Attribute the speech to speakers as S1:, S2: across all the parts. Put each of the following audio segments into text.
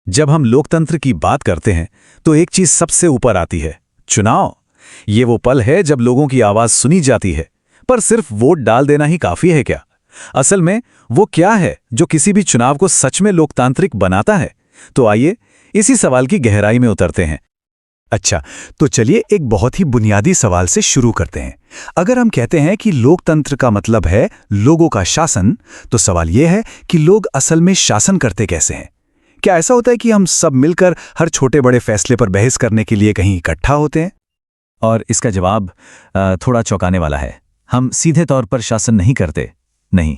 S1: जब हम लोकतंत्र की बात करते हैं तो एक चीज सबसे ऊपर आती है, चुनाव। ये वो पल है जब लोगों की आवाज सुनी जाती है। पर सिर्फ वोट डाल देना ही काफी है क्या? असल में वो क्या है जो किसी भी चुनाव को सच में लोकतांत्रिक बनाता है? तो आइए इसी सवाल की गहराई में उतरते हैं। अच्छा, तो चलिए एक बहुत ही बुनियादी सवाल से शुरू करते हैं। अगर हम कहते हैं कि लोकतंत्र का मतलब है लोगों का शासन, तो सवाल यह है कि लोग असल में शासन करते कैसे हैं? क्या ऐसा होता है कि हम सब मिलकर हर छोटे बड़े फैसले पर बहस करने के लिए कहीं इकट्ठा होते हैं? और इसका जवाब थोड़ा चौंकाने वाला है। हम सीधे तौर पर शासन नहीं करते। नहीं,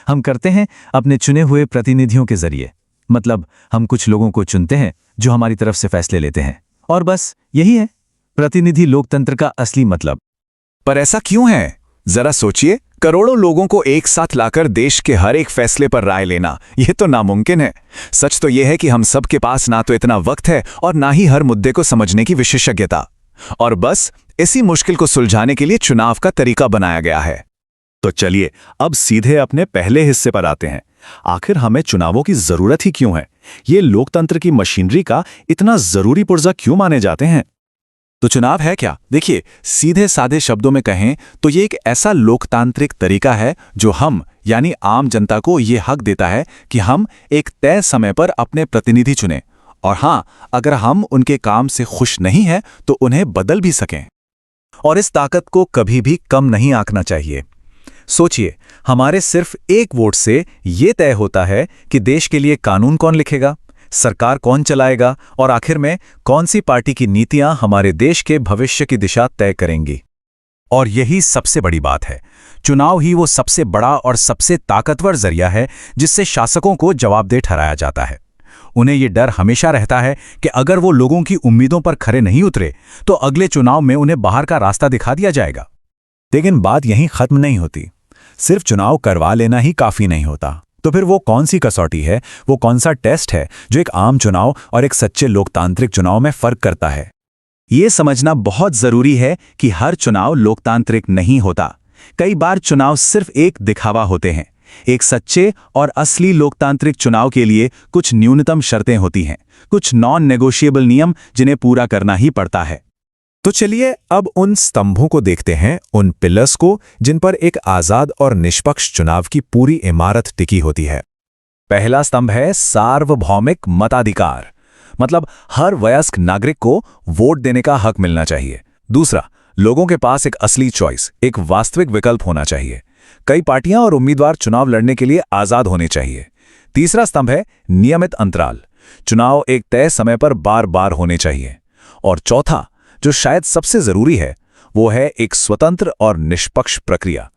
S1: हम करते हैं अपने चुने हुए प्रतिनिधियों के जरिए। मतलब हम कुछ लोगों को चुनते हैं जो हमारी तरफ से फैसले लेते हैं, और बस यही है प्रतिनिधि लोकतंत्र का असली मतलब।
S2: पर ऐसा क्यों है? जरा सोचिए, करोड़ों लोगों को एक साथ लाकर देश के हर एक फैसले पर राय लेना, यह तो नामुमकिन है। सच तो यह है कि हम सब के पास ना तो इतना वक्त है और ना ही हर मुद्दे को समझने की विशेषज्ञता। और बस इसी मुश्किल को सुलझाने के लिए चुनाव का तरीका बनाया गया है। तो चलिए अब सीधे अपने पहले हिस्से पर आते हैं। आखिर हमें चुनावों की जरूरत ही क्यों है? ये लोकतंत्र की मशीनरी का इतना जरूरी पुर्जा क्यों माने जाते हैं? तो चुनाव है क्या? देखिए, सीधे साधे शब्दों में कहें तो ये एक ऐसा लोकतांत्रिक तरीका है जो हम यानी आम जनता को ये हक देता है कि हम एक तय समय पर अपने प्रतिनिधि चुनें, और हां, अगर हम उनके काम से खुश नहीं हैं तो उन्हें बदल भी सकें। और इस ताकत को कभी भी कम नहीं आंकना चाहिए। सोचिए, हमारे सिर्फ एक वोट से ये तय होता है कि देश के लिए कानून कौन लिखेगा, सरकार कौन चलाएगा, और आखिर में कौन सी पार्टी की नीतियां हमारे देश के भविष्य की दिशा तय करेंगी। और यही सबसे बड़ी बात है, चुनाव ही वो सबसे बड़ा और सबसे ताकतवर जरिया है जिससे शासकों को जवाबदेह ठहराया जाता है। उन्हें ये डर हमेशा रहता है कि अगर वो लोगों की उम्मीदों पर खरे नहीं उतरे तो अगले चुनाव में उन्हें बाहर का रास्ता दिखा दिया जाएगा। लेकिन बात यहीं खत्म नहीं होती। सिर्फ चुनाव करवा लेना ही काफी नहीं होता। तो फिर वो कौन सी कसौटी है, वो कौन सा टेस्ट है जो एक आम चुनाव और एक सच्चे लोकतांत्रिक चुनाव में फर्क करता है? ये समझना बहुत जरूरी है कि हर चुनाव लोकतांत्रिक नहीं होता। कई बार चुनाव सिर्फ एक दिखावा होते हैं। एक सच्चे और असली लोकतांत्रिक चुनाव के लिए कुछ न्यूनतम शर्तें होती हैं, कुछ नॉन नेगोशिएबल नियम जिन्हें पूरा करना ही पड़ता है। तो चलिए अब उन स्तंभों को देखते हैं, उन पिलर्स को जिन पर एक आजाद और निष्पक्ष चुनाव की पूरी इमारत टिकी होती है। पहला स्तंभ है सार्वभौमिक मताधिकार, मतलब हर वयस्क नागरिक को वोट देने का हक मिलना चाहिए। दूसरा, लोगों के पास एक असली चॉइस, एक वास्तविक विकल्प होना चाहिए। कई पार्टियां और उम्मीदवार चुनाव लड़ने के लिए आजाद होने चाहिए। तीसरा स्तंभ है नियमित अंतराल, चुनाव एक तय समय पर बार बार होने चाहिए। और चौथा, जो शायद सबसे जरूरी है, वो है एक स्वतंत्र और निष्पक्ष प्रक्रिया,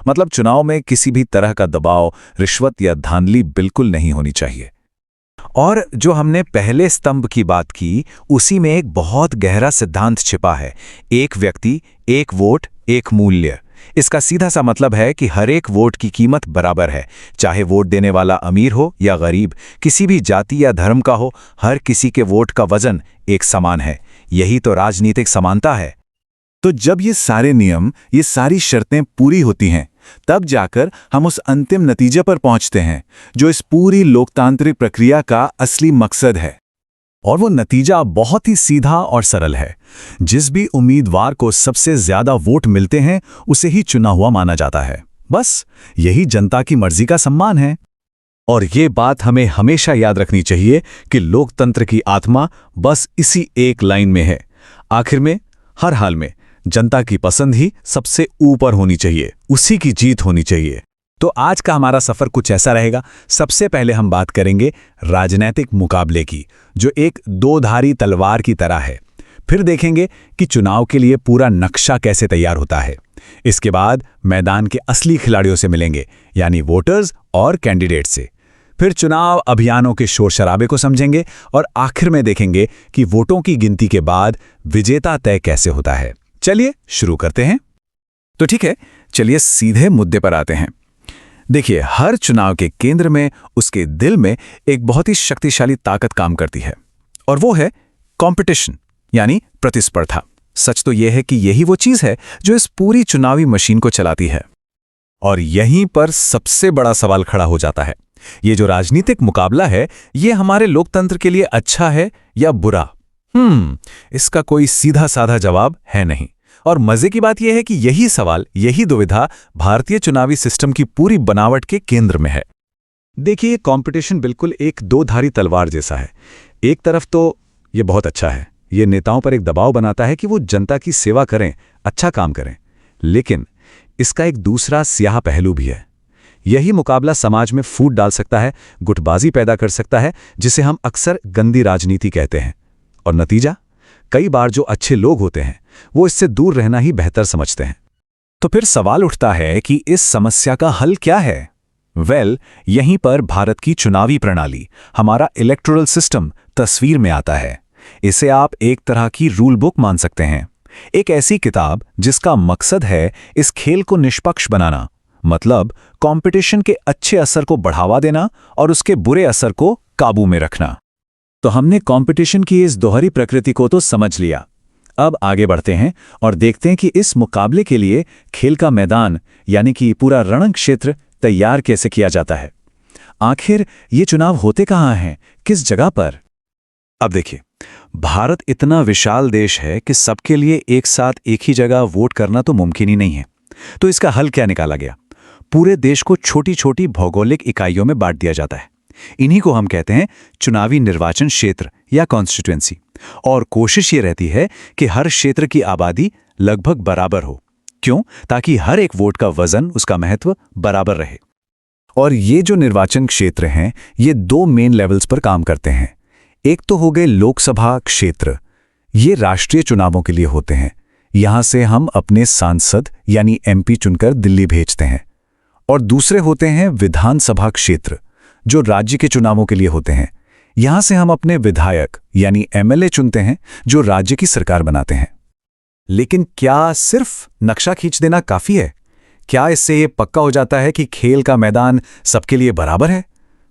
S2: मतलब चुनाव में किसी भी तरह का दबाव, रिश्वत या धांधली बिल्कुल नहीं होनी चाहिए। और जो हमने पहले स्तंभ की बात की, उसी में एक बहुत गहरा सिद्धांत छिपा है, एक व्यक्ति, एक वोट, एक मूल्य। इसका सीधा सा मतलब है कि हर एक वोट की कीमत बराबर है, चाहे वोट देने वाला अमीर हो या गरीब, किसी भी जाति या धर्म का हो, हर किसी के वोट का वजन एक समान है। यही तो राजनीतिक समानता है। तो जब ये सारे नियम, ये सारी शर्तें पूरी होती हैं, तब जाकर हम उस अंतिम नतीजे पर पहुंचते हैं जो इस पूरी लोकतांत्रिक प्रक्रिया का असली मकसद है। और वो नतीजा बहुत ही सीधा और सरल है। जिस भी उम्मीदवार को सबसे ज्यादा वोट मिलते हैं उसे ही चुना हुआ माना जाता है। बस यही जनता की मर्जी का सम्मान है। और ये बात हमें हमेशा याद रखनी चाहिए कि लोकतंत्र की आत्मा बस इसी एक लाइन में है। आखिर में, हर हाल में जनता की पसंद ही सबसे ऊपर होनी चाहिए, उसी की जीत होनी चाहिए। तो आज का हमारा सफर कुछ ऐसा रहेगा। सबसे पहले हम बात करेंगे राजनीतिक मुकाबले की, जो एक दो-धारी तलवार की तरह है। फिर देखेंगे कि चुनाव के लिए पूरा नक्शा कैसे तैयार होता है। इसके बाद मैदान के असली खिलाड़ियों से मिलेंगे, यानी वोटर्स और कैंडिडेट से। फिर चुनाव अभियानों के शोर शराबे को समझेंगे और आखिर में देखेंगे कि वोटों की गिनती के बाद विजेता तय कैसे होता है। चलिए शुरू करते हैं। तो ठीक है, चलिए सीधे मुद्दे पर आते हैं। देखिए, हर चुनाव के केंद्र में, उसके दिल में एक बहुत ही शक्तिशाली ताकत काम करती है, और वो है कंपटीशन, यानी प्रतिस्पर्धा। सच तो यह है कि यही वो चीज है जो इस पूरी चुनावी मशीन को चलाती है। और यहीं पर सबसे बड़ा सवाल खड़ा हो जाता है।
S1: ये जो राजनीतिक मुकाबला है, ये हमारे लोकतंत्र के लिए अच्छा है या बुरा? इसका कोई सीधा साधा जवाब है नहीं। और मजे की बात यह है कि यही सवाल, यही दुविधा भारतीय चुनावी सिस्टम की पूरी बनावट के केंद्र में है। देखिए, कंपटीशन बिल्कुल एक दो-धारी तलवार जैसा है। एक तरफ तो ये बहुत अच्छा है, ये नेताओं पर एक दबाव बनाता है कि वो जनता की सेवा करें, अच्छा काम करें। लेकिन इसका एक दूसरा स्याह पहलू भी है। यही मुकाबला समाज में फूट डाल सकता है, गुटबाजी पैदा कर सकता है, जिसे हम अक्सर गंदी राजनीति कहते हैं। और नतीजा, कई बार जो अच्छे लोग होते हैं वो इससे दूर रहना ही बेहतर समझते हैं। तो फिर सवाल उठता है कि इस समस्या का हल क्या है? यहीं पर भारत की चुनावी प्रणाली, हमारा इलेक्टोरल सिस्टम तस्वीर में आता है। इसे आप एक तरह की रूल बुक मान सकते हैं, एक ऐसी किताब जिसका मकसद है इस खेल को निष्पक्ष बनाना, मतलब कंपटीशन के अच्छे असर को बढ़ावा देना और उसके बुरे असर को काबू में रखना। तो हमने कंपटीशन की इस दोहरी प्रकृति को तो समझ लिया। अब आगे बढ़ते हैं और देखते हैं कि इस मुकाबले के लिए खेल का मैदान, यानी कि पूरा रण क्षेत्र तैयार कैसे किया जाता है। आखिर ये चुनाव होते कहाँ हैं, किस जगह पर? अब देखिए, भारत इतना विशाल देश है कि सबके लिए एक साथ एक ही जगह वोट करना तो मुमकिन ही नहीं है। तो इसका हल क्या निकाला गया? पूरे देश को छोटी छोटी भौगोलिक इकाइयों में बांट दिया जाता है। इन्हीं को हम कहते हैं चुनावी निर्वाचन क्षेत्र या कॉन्स्टिट्यूएंसी। और कोशिश ये रहती है कि हर क्षेत्र की आबादी लगभग बराबर हो। क्यों? ताकि हर एक वोट का वजन, उसका महत्व बराबर रहे। और ये जो निर्वाचन क्षेत्र हैं, ये दो मेन लेवल्स पर काम करते हैं। एक तो हो गए लोकसभा क्षेत्र, ये राष्ट्रीय चुनावों के लिए होते हैं। यहां से हम अपने सांसद यानी एमपी चुनकर दिल्ली भेजते हैं। और दूसरे होते हैं विधानसभा क्षेत्र, जो राज्य के चुनावों के लिए होते हैं। यहां से हम अपने विधायक यानी एमएलए चुनते हैं, जो राज्य की सरकार बनाते हैं। लेकिन क्या सिर्फ नक्शा खींच देना काफी है? क्या इससे ये पक्का हो जाता है कि खेल का मैदान सबके लिए बराबर है?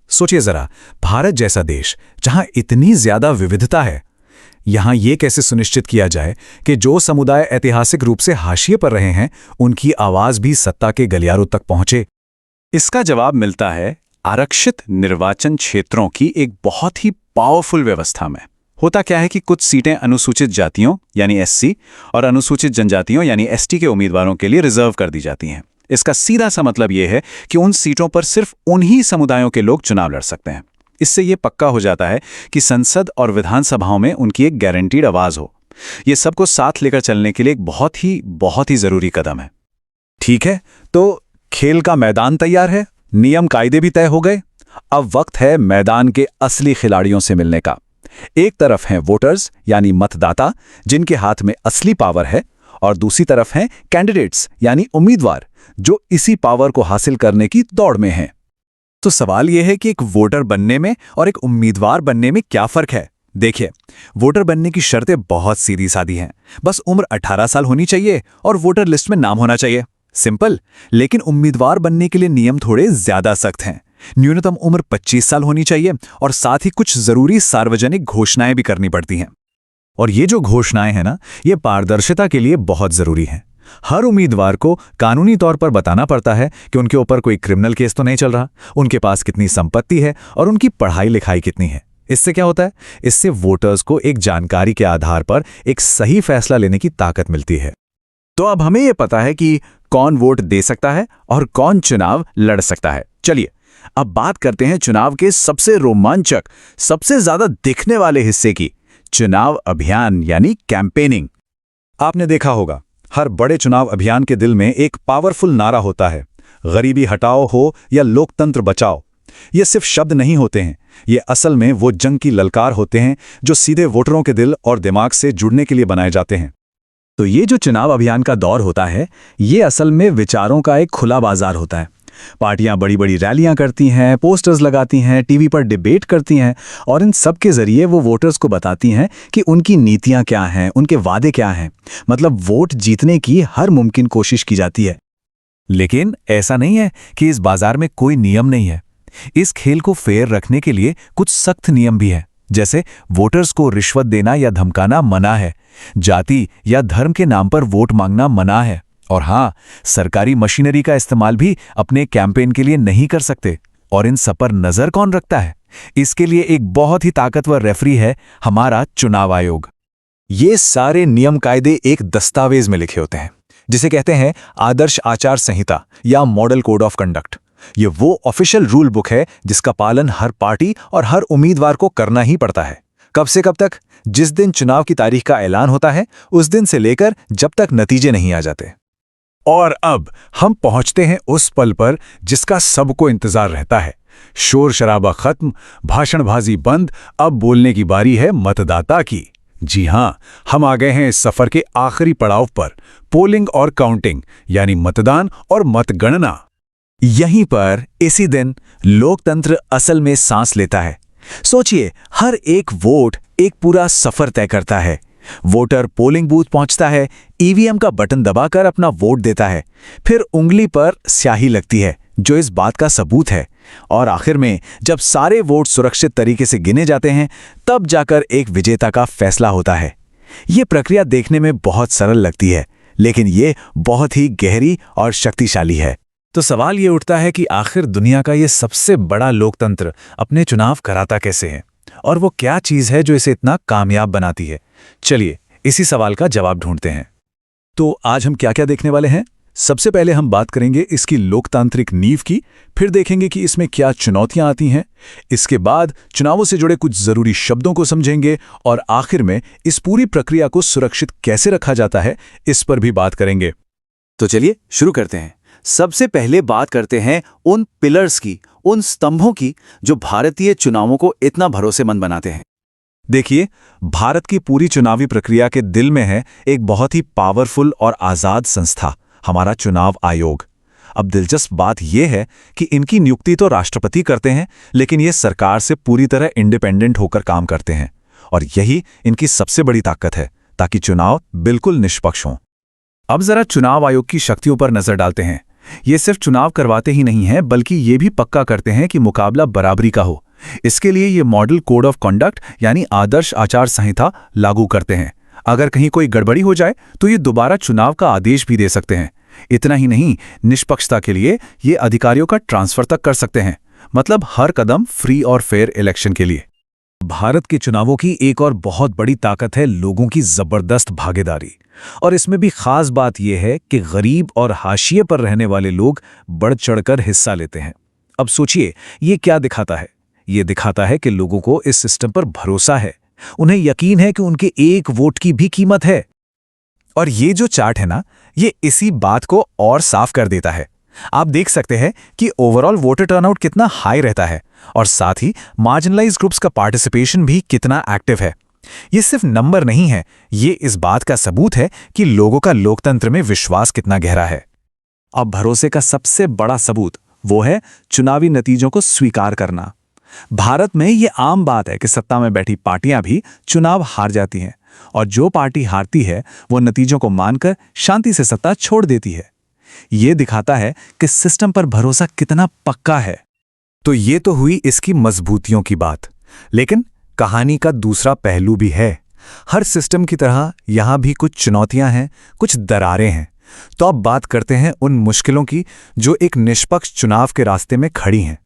S1: सोचिए जरा, भारत जैसा देश जहां इतनी ज्यादा विविधता है, यहां यह कैसे सुनिश्चित किया जाए कि जो समुदाय ऐतिहासिक रूप से हाशिए पर रहे हैं, उनकी आवाज भी सत्ता के गलियारों तक पहुंचे? इसका जवाब मिलता है आरक्षित निर्वाचन क्षेत्रों की एक बहुत ही पावरफुल व्यवस्था में। होता क्या है कि कुछ सीटें अनुसूचित जातियों यानी एससी और अनुसूचित जनजातियों यानी एसटी के उम्मीदवारों के लिए रिजर्व कर दी जाती हैं। इसका सीधा सा मतलब यह है कि उन सीटों पर सिर्फ उन्हीं समुदायों के लोग चुनाव लड़ सकते हैं। इससे यह पक्का हो जाता है कि संसद और विधानसभाओं में उनकी एक गारंटीड आवाज हो। यह सबको साथ लेकर चलने के लिए एक बहुत ही जरूरी कदम है। ठीक है, तो खेल का मैदान तैयार है, नियम कायदे भी तय हो गए। अब वक्त है मैदान के असली खिलाड़ियों से मिलने का। एक तरफ हैं वोटर्स यानी मतदाता, जिनके हाथ में असली पावर है, और दूसरी तरफ हैं कैंडिडेट्स यानी उम्मीदवार, जो इसी पावर को हासिल करने की दौड़ में हैं। तो सवाल यह है कि एक वोटर बनने में और एक उम्मीदवार बनने में क्या फर्क है? देखिए, वोटर बनने की शर्तें बहुत सीधी सादी हैं। बस उम्र 18 साल होनी चाहिए और वोटर लिस्ट में नाम होना चाहिए। सिंपल। लेकिन उम्मीदवार बनने के लिए नियम थोड़े ज्यादा सख्त हैं। न्यूनतम उम्र 25 साल होनी चाहिए और साथ ही कुछ जरूरी सार्वजनिक घोषणाएं भी करनी पड़ती हैं। और ये जो घोषणाएं हैं ना, ये पारदर्शिता के लिए बहुत जरूरी हैं। हर उम्मीदवार को कानूनी तौर पर बताना पड़ता है कि उनके ऊपर कोई क्रिमिनल केस तो नहीं चल रहा, उनके पास कितनी संपत्ति है और उनकी पढ़ाई लिखाई कितनी है। इससे क्या होता है? इससे वोटर्स को एक जानकारी के आधार पर एक सही फैसला लेने की ताकत मिलती है। तो अब हमें यह पता है कि कौन वोट दे सकता है और कौन चुनाव लड़ सकता है। चलिए अब बात करते हैं चुनाव के सबसे रोमांचक, सबसे ज्यादा दिखने वाले हिस्से की, चुनाव अभियान यानी कैंपेनिंग। आपने देखा होगा, हर बड़े चुनाव अभियान के दिल में एक पावरफुल नारा होता है, गरीबी हटाओ हो या लोकतंत्र बचाओ। ये सिर्फ शब्द नहीं होते हैं, ये असल में वो जंग की ललकार होते हैं जो सीधे वोटरों के दिल और दिमाग से जुड़ने के लिए बनाए जाते हैं। तो ये जो चुनाव अभियान का दौर होता है, ये असल में विचारों का एक खुला बाजार होता है। पार्टियां बड़ी बड़ी रैलियां करती हैं, पोस्टर्स लगाती हैं, टीवी पर डिबेट करती हैं और इन सब के जरिए वो वोटर्स को बताती हैं कि उनकी नीतियां क्या हैं, उनके वादे क्या हैं। मतलब वोट जीतने की हर मुमकिन कोशिश की जाती है। लेकिन ऐसा नहीं है कि इस बाजार में कोई नियम नहीं है। इस खेल को फेयर रखने के लिए कुछ सख्त नियम भी हैं। जैसे वोटर्स को रिश्वत देना या धमकाना मना है, जाति या धर्म के नाम पर वोट मांगना मना है, और हाँ, सरकारी मशीनरी का इस्तेमाल भी अपने कैंपेन के लिए नहीं कर सकते।
S2: और इन सब पर नजर कौन रखता है? इसके लिए एक बहुत ही ताकतवर रेफरी है, हमारा चुनाव आयोग।
S1: ये सारे नियम कायदे एक दस्तावेज में लिखे होते हैं, जिसे कहते हैं आदर्श आचार संहिता या मॉडल कोड ऑफ कंडक्ट। ये वो ऑफिशियल रूल बुक है जिसका पालन हर पार्टी और हर उम्मीदवार को करना ही पड़ता है। कब से कब तक? जिस दिन चुनाव की तारीख का ऐलान होता है उस दिन से लेकर जब तक नतीजे नहीं आ जाते।
S2: और अब हम पहुंचते हैं उस पल पर जिसका सबको इंतजार रहता है। शोर शराबा खत्म, भाषणबाजी बंद, अब बोलने की बारी है मतदाता की। जी हां, हम आ गए हैं इस सफर के आखिरी पड़ाव पर, पोलिंग और काउंटिंग, यानी मतदान और मतगणना। यहीं पर इसी दिन लोकतंत्र असल में सांस लेता है। सोचिए, हर एक वोट एक पूरा सफर तय करता है। वोटर पोलिंग बूथ पहुंचता है, ईवीएम का बटन दबाकर अपना वोट देता है, फिर उंगली पर स्याही लगती है जो इस बात का सबूत है, और आखिर में जब सारे वोट सुरक्षित तरीके से गिने जाते हैं तब जाकर एक विजेता का फैसला होता है। ये प्रक्रिया देखने में बहुत सरल लगती है, लेकिन ये बहुत ही गहरी और शक्तिशाली है।
S1: तो सवाल ये उठता है कि आखिर दुनिया का ये सबसे बड़ा लोकतंत्र अपने चुनाव कराता कैसे है, और वो क्या चीज़ है जो इसे इतना कामयाब बनाती है? चलिए इसी सवाल का जवाब ढूंढते हैं।
S2: तो आज हम क्या क्या देखने वाले हैं? सबसे पहले हम बात करेंगे इसकी लोकतांत्रिक नींव की, फिर देखेंगे कि इसमें क्या चुनौतियां आती हैं, इसके बाद चुनावों से जुड़े कुछ जरूरी शब्दों को समझेंगे, और आखिर में इस पूरी प्रक्रिया को सुरक्षित कैसे रखा जाता है इस पर भी बात करेंगे।
S1: तो चलिए शुरू करते हैं। सबसे पहले बात करते हैं उन पिलर्स की, उन स्तंभों की जो भारतीय चुनावों को इतना भरोसेमंद बनाते हैं।
S2: देखिए, भारत की पूरी चुनावी प्रक्रिया के दिल में है एक बहुत ही पावरफुल और आज़ाद संस्था, हमारा चुनाव आयोग। अब दिलचस्प बात यह है कि इनकी नियुक्ति तो राष्ट्रपति करते हैं, लेकिन ये सरकार से पूरी तरह इंडिपेंडेंट होकर काम करते हैं, और यही इनकी सबसे बड़ी ताकत है, ताकि चुनाव बिल्कुल निष्पक्ष हों। अब जरा चुनाव आयोग की शक्तियों पर नजर डालते हैं। ये सिर्फ चुनाव करवाते ही नहीं हैं, बल्कि ये भी पक्का करते हैं कि मुकाबला बराबरी का हो। इसके लिए ये मॉडल कोड ऑफ कंडक्ट यानी आदर्श आचार संहिता लागू करते हैं। अगर कहीं कोई गड़बड़ी हो जाए तो ये दोबारा चुनाव का आदेश भी दे सकते हैं। इतना ही नहीं, निष्पक्षता के लिए ये अधिकारियों का ट्रांसफर तक कर सकते हैं, मतलब हर कदम फ्री और फेयर इलेक्शन के लिए।
S1: भारत के चुनावों की एक और बहुत बड़ी ताकत है लोगों की जबरदस्त भागीदारी, और इसमें भी खास बात यह है कि गरीब और हाशिए पर रहने वाले लोग बढ़ चढ़कर हिस्सा लेते हैं। अब सोचिए, ये क्या दिखाता है? ये दिखाता है कि लोगों को इस सिस्टम पर भरोसा है, उन्हें यकीन है कि उनके एक वोट की भी कीमत है।
S2: और ये जो चार्ट है ना, ये इसी बात को और साफ कर देता है। आप देख सकते हैं कि ओवरऑल वोटर टर्नआउट कितना हाई रहता है, और साथ ही मार्जिनलाइज्ड ग्रुप्स का पार्टिसिपेशन भी कितना एक्टिव है। ये सिर्फ नंबर नहीं है, ये इस बात का सबूत है कि लोगों का लोकतंत्र में विश्वास कितना गहरा है।
S1: अब भरोसे का सबसे बड़ा सबूत वो है चुनावी नतीजों को स्वीकार करना। भारत में ये आम बात है कि सत्ता में बैठी पार्टियां भी चुनाव हार जाती हैं, और जो पार्टी हारती है वो नतीजों को मानकर शांति से सत्ता छोड़ देती है। ये दिखाता है कि सिस्टम पर भरोसा कितना पक्का है।
S2: तो ये तो हुई इसकी मजबूतियों की बात, लेकिन कहानी का दूसरा पहलू भी है। हर सिस्टम की तरह यहां भी कुछ चुनौतियां हैं, कुछ दरारें हैं। तो अब बात करते हैं उन मुश्किलों की जो एक निष्पक्ष चुनाव के रास्ते में खड़ी हैं।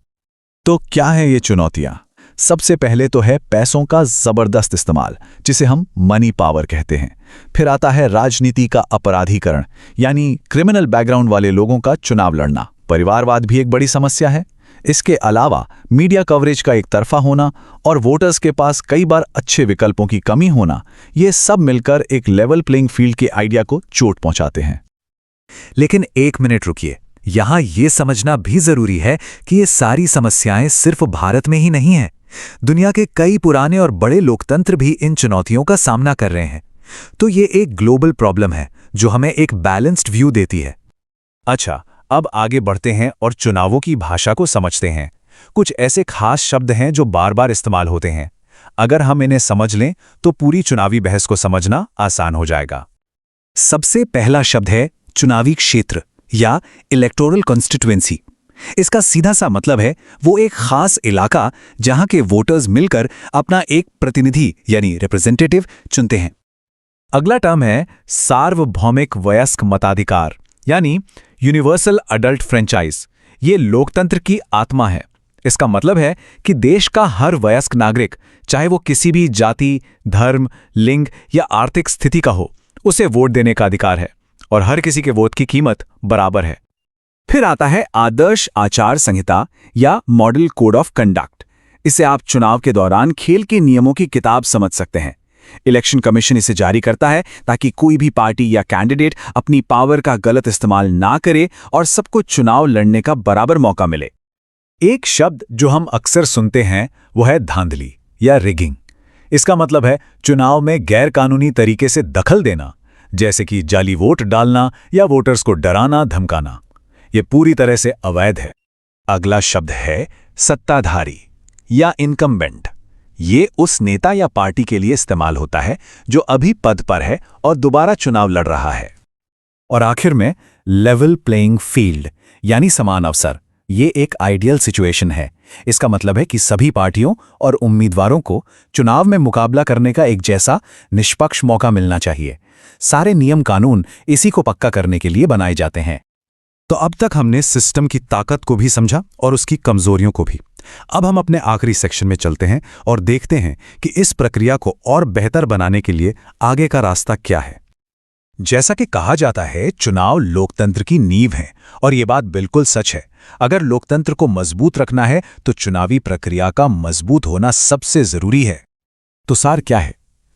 S2: तो क्या है ये चुनौतियां? सबसे पहले तो है पैसों का जबरदस्त इस्तेमाल, जिसे हम मनी पावर कहते हैं। फिर आता है राजनीति का अपराधीकरण, यानी क्रिमिनल बैकग्राउंड वाले लोगों का चुनाव लड़ना। परिवारवाद भी एक बड़ी समस्या है। इसके अलावा मीडिया कवरेज का एक तरफा होना और वोटर्स के पास कई बार अच्छे विकल्पों की कमी होना, ये सब मिलकर एक लेवल प्लेइंग फील्ड के आइडिया को चोट पहुंचाते हैं।
S1: लेकिन एक मिनट रुकिए, यहां यह समझना भी जरूरी है कि ये सारी समस्याएं सिर्फ भारत में ही नहीं हैं। दुनिया के कई पुराने और बड़े लोकतंत्र भी इन चुनौतियों का सामना कर रहे हैं। तो ये एक ग्लोबल प्रॉब्लम है जो हमें एक बैलेंस्ड व्यू देती है।
S2: अच्छा, अब आगे बढ़ते हैं और चुनावों की भाषा को समझते हैं। कुछ ऐसे खास शब्द हैं जो बार बार इस्तेमाल होते हैं। अगर हम इन्हें समझ लें तो पूरी चुनावी बहस को समझना आसान हो जाएगा।
S1: सबसे पहला शब्द है चुनावी क्षेत्र या इलेक्टोरल कॉन्स्टिट्यूएंसी। इसका सीधा सा मतलब है वो एक खास इलाका जहां के वोटर्स मिलकर अपना एक प्रतिनिधि यानी रिप्रेजेंटेटिव चुनते हैं।
S2: अगला टर्म है सार्वभौमिक वयस्क मताधिकार यानी यूनिवर्सल अडल्ट फ्रेंचाइज। ये लोकतंत्र की आत्मा है।
S1: इसका मतलब है कि देश का हर वयस्क नागरिक, चाहे वो किसी भी जाति, धर्म, लिंग या आर्थिक स्थिति का हो, उसे वोट देने का अधिकार है और हर किसी के वोट की कीमत बराबर है।
S2: फिर आता है आदर्श आचार संहिता या मॉडल कोड ऑफ कंडक्ट। इसे आप चुनाव के दौरान खेल के नियमों की किताब समझ सकते हैं। इलेक्शन कमीशन इसे जारी करता है ताकि कोई भी पार्टी या कैंडिडेट अपनी पावर का गलत इस्तेमाल ना करे और सबको चुनाव लड़ने का बराबर मौका मिले।
S1: एक शब्द जो हम अक्सर सुनते हैं वो है धांधली या रिगिंग। इसका मतलब है चुनाव में गैरकानूनी तरीके से दखल देना, जैसे कि जाली वोट डालना या वोटर्स को डराना धमकाना। ये पूरी तरह से अवैध है।
S2: अगला शब्द है सत्ताधारी या इनकम्बेंट। ये उस नेता या पार्टी के लिए इस्तेमाल होता है जो अभी पद पर है और दोबारा चुनाव लड़ रहा है।
S1: और आखिर में लेवल प्लेइंग फील्ड यानी समान अवसर। ये एक आइडियल सिचुएशन है। इसका मतलब है कि सभी पार्टियों और उम्मीदवारों को चुनाव में मुकाबला करने का एक जैसा निष्पक्ष मौका मिलना चाहिए। सारे नियम कानून इसी को पक्का करने के लिए बनाए जाते हैं। तो अब तक हमने सिस्टम की ताकत को भी समझा और उसकी कमजोरियों को भी। अब हम अपने आखिरी सेक्शन में चलते हैं और देखते हैं कि इस प्रक्रिया को और बेहतर बनाने के लिए आगे का रास्ता क्या है। जैसा कि कहा जाता है, चुनाव लोकतंत्र की नींव है और ये बात बिल्कुल सच है। अगर लोकतंत्र को मजबूत रखना है तो चुनावी प्रक्रिया का मजबूत होना सबसे जरूरी है। तो सार क्या है?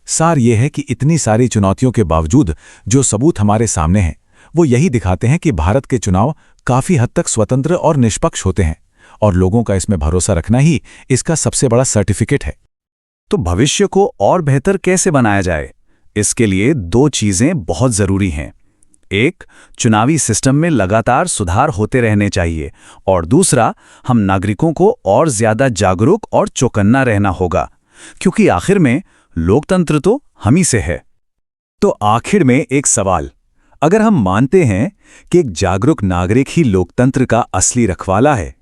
S1: सार ये है कि इतनी सारी चुनौतियों के बावजूद जो सबूत हमारे सामने हैं वो यही दिखाते हैं कि भारत के चुनाव काफी हद तक स्वतंत्र और निष्पक्ष होते हैं और लोगों का इसमें भरोसा रखना ही इसका सबसे बड़ा सर्टिफिकेट है।
S2: तो भविष्य को और बेहतर कैसे बनाया जाए? इसके लिए दो चीजें बहुत जरूरी हैं। एक, चुनावी सिस्टम में लगातार सुधार होते रहने चाहिए और दूसरा, हम नागरिकों को और ज्यादा जागरूक और चौकन्ना रहना होगा, क्योंकि आखिर में लोकतंत्र तो हम ही से है।
S1: तो आखिर में एक सवाल, अगर हम मानते हैं कि एक जागरूक नागरिक ही लोकतंत्र का असली रखवाला है,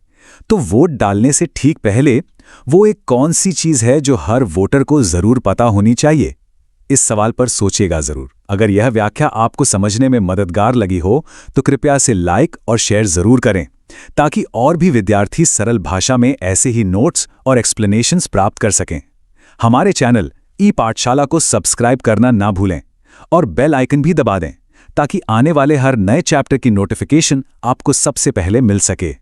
S1: तो वोट डालने से ठीक पहले वो एक कौन सी चीज है जो हर वोटर को जरूर पता होनी चाहिए? इस सवाल पर सोचिएगा जरूर। अगर यह व्याख्या आपको समझने में मददगार लगी हो तो कृपया इसे लाइक और शेयर जरूर करें, ताकि और भी विद्यार्थी सरल भाषा में ऐसे ही नोट्स और एक्सप्लेनेशंस प्राप्त कर सकें। हमारे चैनल ई पाठशाला को सब्सक्राइब करना ना भूलें और बेल आइकन भी दबा दें, ताकि आने वाले हर नए चैप्टर की नोटिफिकेशन आपको सबसे पहले मिल सके।